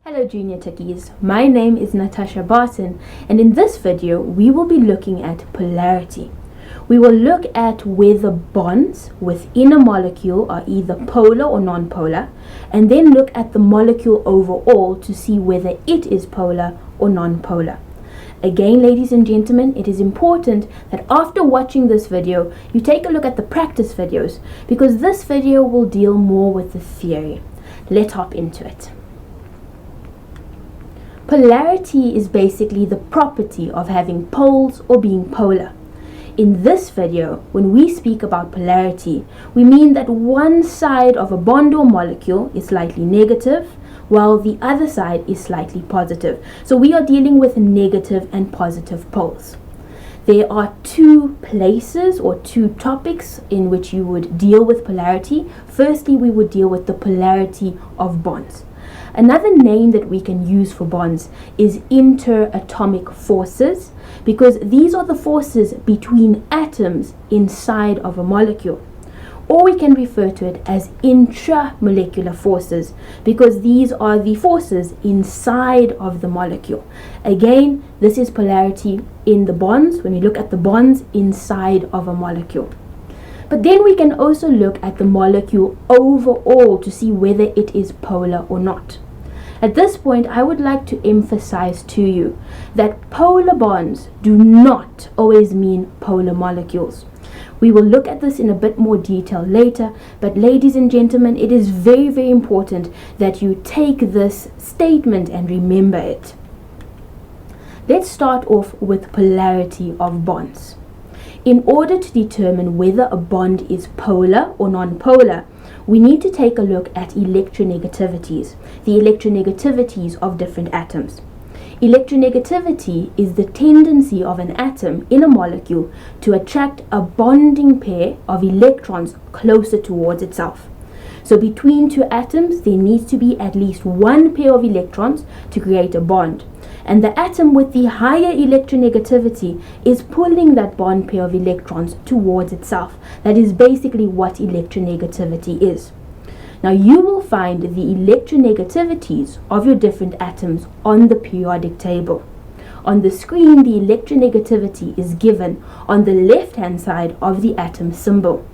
Hello Junior Techies, my name is Natasha Barton, and in this video we will be looking at polarity. We will look at whether bonds within a molecule are either polar or non-polar, and then look at the molecule overall to see whether it is polar or non-polar. Again, ladies and gentlemen, it is important that after watching this video, you take a look at the practice videos, because this video will deal more with the theory. Let's hop into it. Polarity is basically the property of having poles or being polar. In this video, when we speak about polarity, we mean that one side of a bond or molecule is slightly negative, while the other side is slightly positive. So we are dealing with negative and positive poles. There are two places or two topics in which you would deal with polarity. Firstly, we would deal with the polarity of bonds. Another name that we can use for bonds is interatomic forces, because these are the forces between atoms inside of a molecule. Or we can refer to it as intramolecular forces, because these are the forces inside of the molecule. Again, this is polarity in the bonds, when we look at the bonds inside of a molecule. But then we can also look at the molecule overall to see whether it is polar or not. At this point, I would like to emphasize to you that polar bonds do not always mean polar molecules. We will look at this in a bit more detail later, but ladies and gentlemen, it is very, very important that you take this statement and remember it. Let's start off with polarity of bonds. In order to determine whether a bond is polar or non-polar, we need to take a look at electronegativities, the electronegativities of different atoms. Electronegativity is the tendency of an atom in a molecule to attract a bonding pair of electrons closer towards itself. So between two atoms, there needs to be at least one pair of electrons to create a bond. And the atom with the higher electronegativity is pulling that bond pair of electrons towards itself. That is basically what electronegativity is. Now you will find the electronegativities of your different atoms on the periodic table. On the screen, the electronegativity is given on the left-hand side of the atom symbol.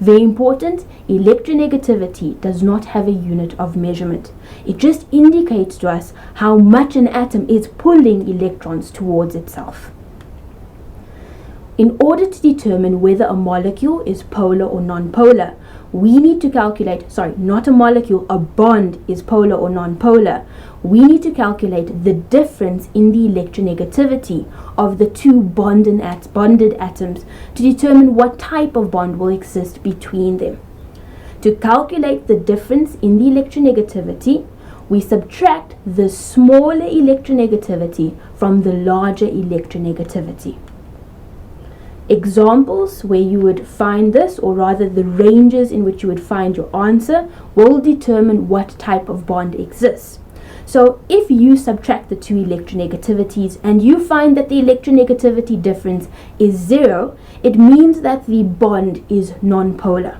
Very important, electronegativity does not have a unit of measurement. It just indicates to us how much an atom is pulling electrons towards itself. In order to determine whether a molecule is polar or non-polar, we need to calculate, not a molecule, a bond is polar or non-polar. We need to calculate the difference in the electronegativity of the two bonded atoms to determine what type of bond will exist between them. To calculate the difference in the electronegativity, we subtract the smaller electronegativity from the larger electronegativity. Examples where you would find this, or rather the ranges in which you would find your answer, will determine what type of bond exists. So if you subtract the two electronegativities and you find that the electronegativity difference is 0, it means that the bond is non-polar.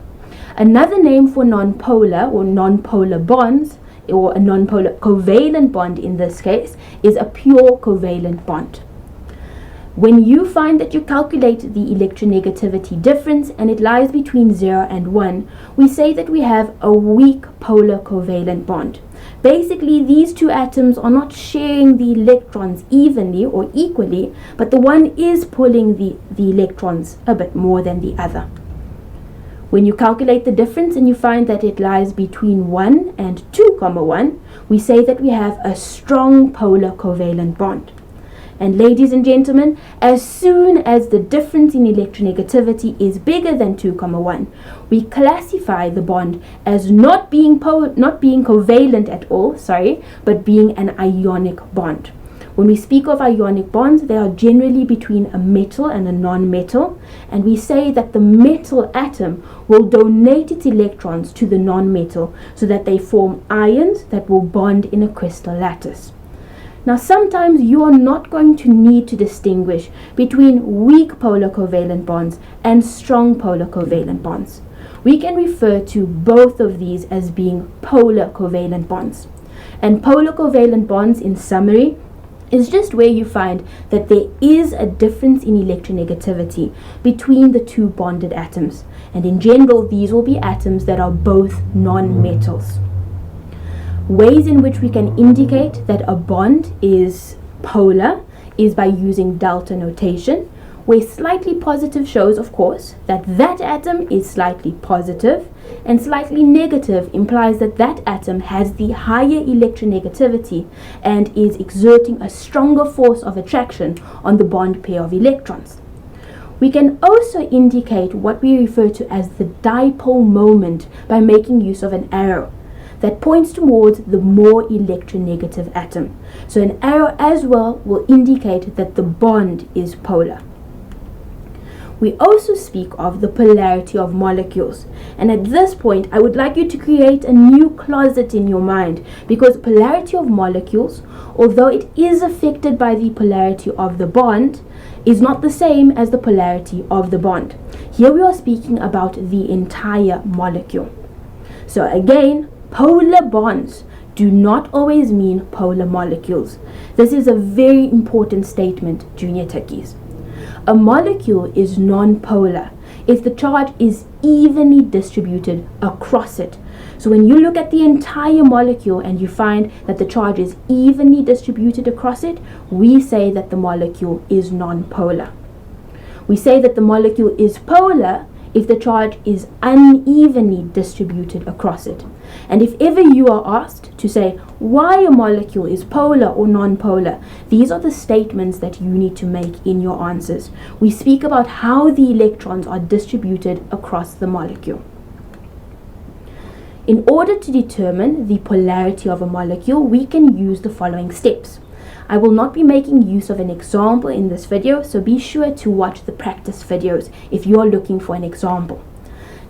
Another name for non-polar or non-polar bonds, or a non-polar covalent bond in this case, is a pure covalent bond. When you find that you calculate the electronegativity difference and it lies between 0 and 1, we say that we have a weak polar covalent bond. Basically, these two atoms are not sharing the electrons evenly or equally, but the one is pulling the electrons a bit more than the other. When you calculate the difference and you find that it lies between 1 and 2,1, we say that we have a strong polar covalent bond. And ladies and gentlemen, as soon as the difference in electronegativity is bigger than 2,1, we classify the bond as not being covalent at all, but being an ionic bond. When we speak of ionic bonds, they are generally between a metal and a non-metal, and we say that the metal atom will donate its electrons to the non-metal so that they form ions that will bond in a crystal lattice. Now, sometimes you are not going to need to distinguish between weak polar covalent bonds and strong polar covalent bonds. We can refer to both of these as being polar covalent bonds. And polar covalent bonds, in summary, is just where you find that there is a difference in electronegativity between the two bonded atoms. And in general, these will be atoms that are both non-metals. Ways in which we can indicate that a bond is polar is by using delta notation, where slightly positive shows, of course, that that atom is slightly positive, and slightly negative implies that that atom has the higher electronegativity and is exerting a stronger force of attraction on the bond pair of electrons. We can also indicate what we refer to as the dipole moment by making use of an arrow that points towards the more electronegative atom. So an arrow as well will indicate that the bond is polar. We also speak of the polarity of molecules. And at this point, I would like you to create a new closet in your mind, because polarity of molecules, although it is affected by the polarity of the bond, is not the same as the polarity of the bond. Here we are speaking about the entire molecule. So again, polar bonds do not always mean polar molecules. This is a very important statement, junior techies. A molecule is non-polar if the charge is evenly distributed across it. So when you look at the entire molecule and you find that the charge is evenly distributed across it, we say that the molecule is non-polar. We say that the molecule is polar if the charge is unevenly distributed across it. And if ever you are asked to say why a molecule is polar or non-polar, these are the statements that you need to make in your answers. We speak about how the electrons are distributed across the molecule. In order to determine the polarity of a molecule, we can use the following steps. I will not be making use of an example in this video, so be sure to watch the practice videos if you are looking for an example.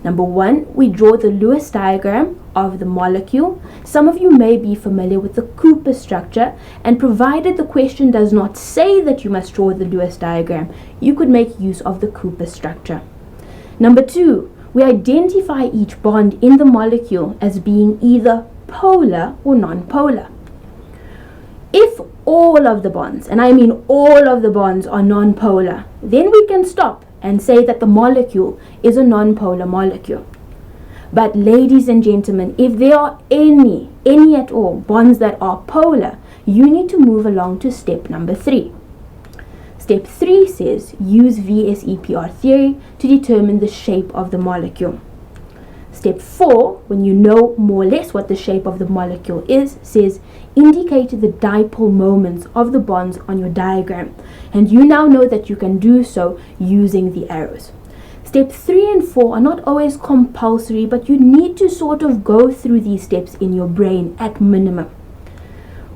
Number one, we draw the Lewis diagram of the molecule. Some of you may be familiar with the Cooper structure, and provided the question does not say that you must draw the Lewis diagram, you could make use of the Cooper structure. Number two, we identify each bond in the molecule as being either polar or non-polar. If all of the bonds, and I mean all of the bonds, are non-polar, then we can stop and say that the molecule is a non-polar molecule. But ladies and gentlemen, if there are any at all bonds that are polar, you need to move along to step number 3. Step 3 says use VSEPR theory to determine the shape of the molecule. Step 4, when you know more or less what the shape of the molecule is, says indicate the dipole moments of the bonds on your diagram. And you now know that you can do so using the arrows. Step 3 and 4 are not always compulsory, but you need to sort of go through these steps in your brain at minimum.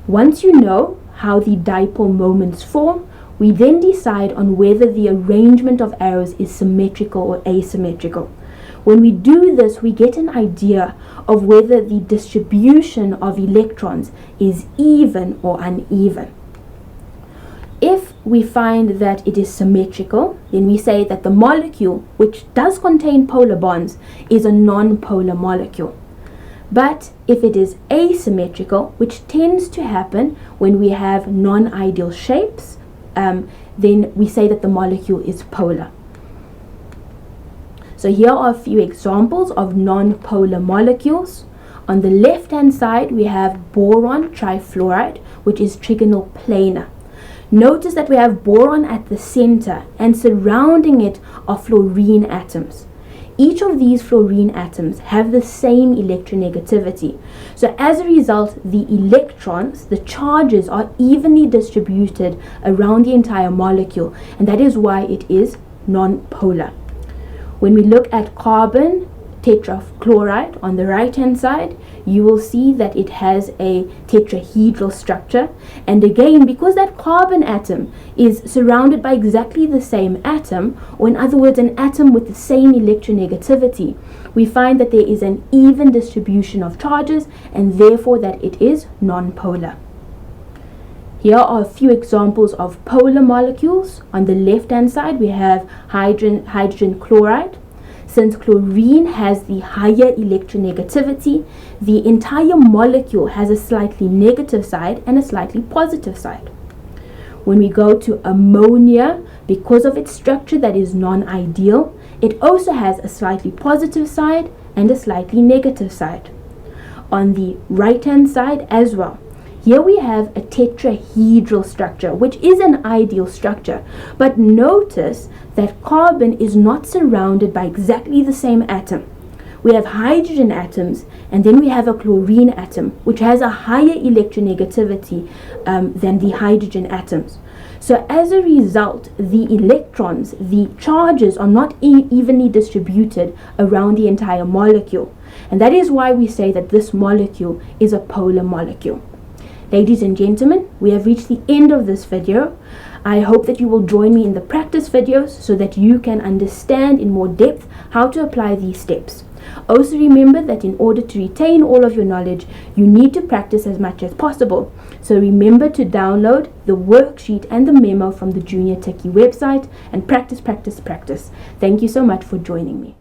Once you know how the dipole moments form, we then decide on whether the arrangement of arrows is symmetrical or asymmetrical. When we do this, we get an idea of whether the distribution of electrons is even or uneven. If we find that it is symmetrical, then we say that the molecule, which does contain polar bonds, is a non-polar molecule. But if it is asymmetrical, which tends to happen when we have non-ideal shapes, then we say that the molecule is polar. So here are a few examples of non-polar molecules. On the left-hand side, we have boron trifluoride, which is trigonal planar. Notice that we have boron at the center, and surrounding it are fluorine atoms. Each of these fluorine atoms have the same electronegativity. So as a result, the electrons, the charges, are evenly distributed around the entire molecule, and that is why it is non-polar. When we look at carbon tetrachloride on the right hand side, you will see that it has a tetrahedral structure, and again, because that carbon atom is surrounded by exactly the same atom, or in other words an atom with the same electronegativity, we find that there is an even distribution of charges, and therefore that it is non-polar. Here are a few examples of polar molecules. On the left hand side we have hydrogen chloride. Since chlorine has the higher electronegativity, the entire molecule has a slightly negative side and a slightly positive side. When we go to ammonia, because of its structure that is non-ideal, it also has a slightly positive side and a slightly negative side. On the right-hand side as well, here we have a tetrahedral structure, which is an ideal structure, but notice that carbon is not surrounded by exactly the same atom. We have hydrogen atoms, and then we have a chlorine atom, which has a higher electronegativity than the hydrogen atoms. So as a result, the electrons, the charges, are not evenly distributed around the entire molecule. And that is why we say that this molecule is a polar molecule. Ladies and gentlemen, we have reached the end of this video. I hope that you will join me in the practice videos so that you can understand in more depth how to apply these steps. Also remember that in order to retain all of your knowledge, you need to practice as much as possible. So remember to download the worksheet and the memo from the Junior Techie website and practice, practice, practice. Thank you so much for joining me.